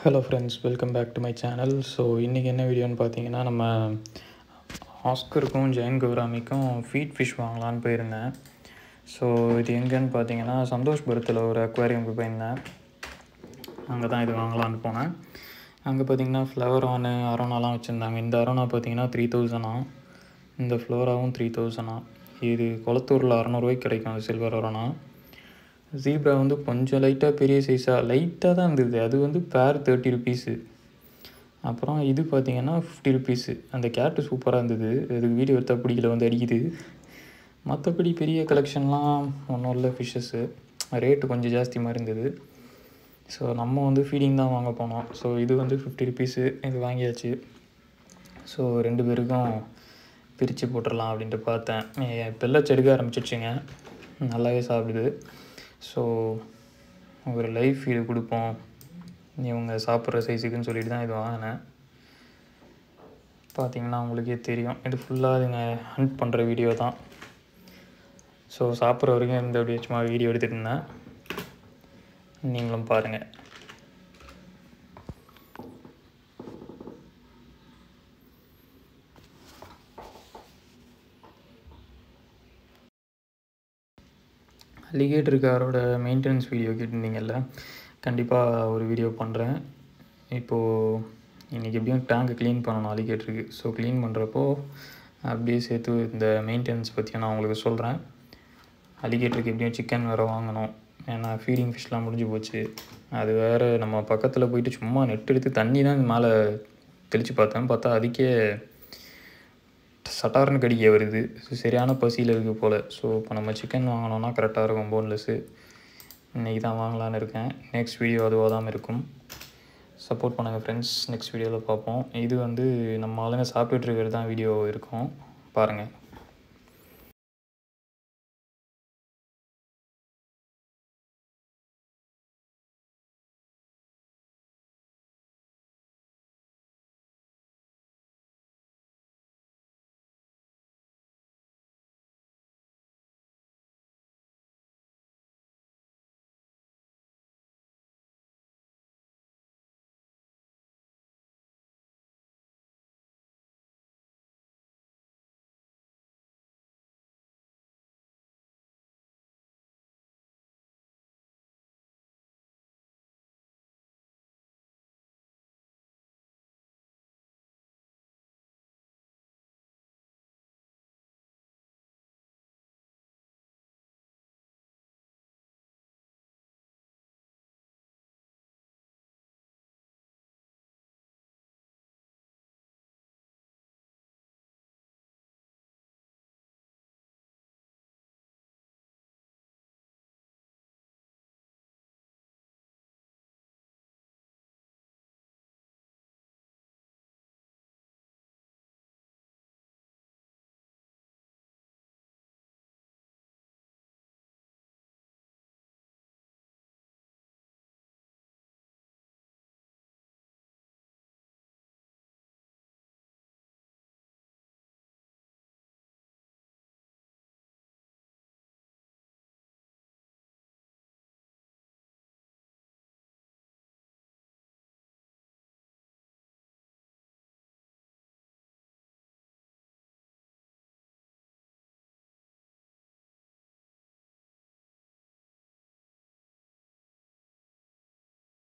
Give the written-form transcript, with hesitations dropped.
Hello friends, welcome back to my channel. So இன்றைக்கி என்ன வீடியோன்னு பார்த்தீங்கன்னா, நம்ம ஆஸ்கருக்கும் ஜெயன் கௌராமிக்கும் ஃபீட் ஃபிஷ் வாங்கலான்னு போயிருந்தேன். ஸோ இது எங்கேன்னு பார்த்தீங்கன்னா, சந்தோஷ்புரத்தில் ஒரு அக்வாரியமுக்கு போயிருந்தேன். அங்கே தான் இது வாங்கலான்னு போனேன். அங்கே பார்த்தீங்கன்னா ஃப்ளவர் ஆனு அரோனாலாம் வச்சுருந்தாங்க. இந்த அரோனா பார்த்தீங்கன்னா 3000 இந்த ஃப்ளோராவும் 3000. இது குளத்தூரில் 600 கிடைக்கும் அந்த சில்வர் அரோனா. ஜீப்ரா வந்து கொஞ்சம் லைட்டாக பெரிய சைஸாக லைட்டாக தான் இருந்தது. அது வந்து பேர் 30 ருபீஸு. அப்புறம் இது பார்த்திங்கன்னா 50 ருபீஸு. அந்த கேட்டு சூப்பராக இருந்தது. அதுக்கு வீடியோ எடுத்தால் பிடிக்கல வந்து அடிக்குது. மற்றபடி பெரிய கலெக்ஷன்லாம் ஒன்றும் இல்லை. ஃபிஷ்ஷஸ்ஸு ரேட்டு கொஞ்சம் ஜாஸ்தி மாதிரி இருந்தது. ஸோ நம்ம வந்து ஃபீடிங் தான் வாங்க போனோம். ஸோ இது வந்து 50 ருபீஸு. இது வாங்கியாச்சு. ஸோ 2 பேருக்கும் பிரித்து போட்டுடலாம் அப்படின்ட்டு பார்த்தேன். பெல்லட்ஸ் எடுக்க ஆரம்பிச்சிடுச்சுங்க. நல்லாவே சாப்பிடுது. ஸோ ஒரு லைஃப் ஃபீடு கொடுப்போம் இவங்க சாப்பிட்ற சைஸுக்குன்னு சொல்லிட்டு தான் இது வாங்கினேன். பார்த்திங்கன்னா உங்களுக்கே தெரியும், இது ஃபுல்லாக இதுங்க ஹண்ட் பண்ணுற வீடியோ தான். ஸோ சாப்பிட்ற வரைக்கும் இந்த அப்படியே சும்மா வீடியோ எடுத்துகிட்டு இருந்தேன். நீங்களும் பாருங்கள். அலிகேட்டர் காரோட மெயின்டெனன்ஸ் வீடியோ கேட்டிருந்தீங்கல்ல, கண்டிப்பாக ஒரு வீடியோ பண்ணுறேன். இப்போது இன்றைக்கி எப்படியும் டேங்க்கு க்ளீன் பண்ணணும் அலிகேட்டருக்கு. ஸோ க்ளீன் பண்ணுறப்போ அப்படியே சேர்த்து இந்த மெயின்டெனன்ஸ் பற்றி நான் உங்களுக்கு சொல்கிறேன். அலிகேட்டருக்கு எப்படியும் சிக்கன் வேறு வாங்கணும். ஏன்னா ஃபீடிங் ஃபிஷ்லாம் முடிஞ்சு போச்சு. அது வேறு நம்ம பக்கத்தில் போயிட்டு சும்மா நெட் எடுத்து தண்ணி தான் மேலே தெளித்து பார்த்தா அதுக்கே சட்டார்னு கடிக்க வருது. சரியான பசியில் இருக்குது போல். ஸோ இப்போ நம்ம சிக்கன் வாங்கினோன்னா கரெக்டாக இருக்கும். போன்லெஸ்ஸு இன்றைக்கி தான் வாங்கலான்னு இருக்கேன். நெக்ஸ்ட் வீடியோ அதுவாக தான் இருக்கும். சப்போர்ட் பண்ணுங்கள் ஃப்ரெண்ட்ஸ். நெக்ஸ்ட் வீடியோவில் பார்ப்போம். இது வந்து நம்ம ஆளுங்க சாப்பிட்டுட்டு இருக்கிறது தான் வீடியோ இருக்கும், பாருங்கள்.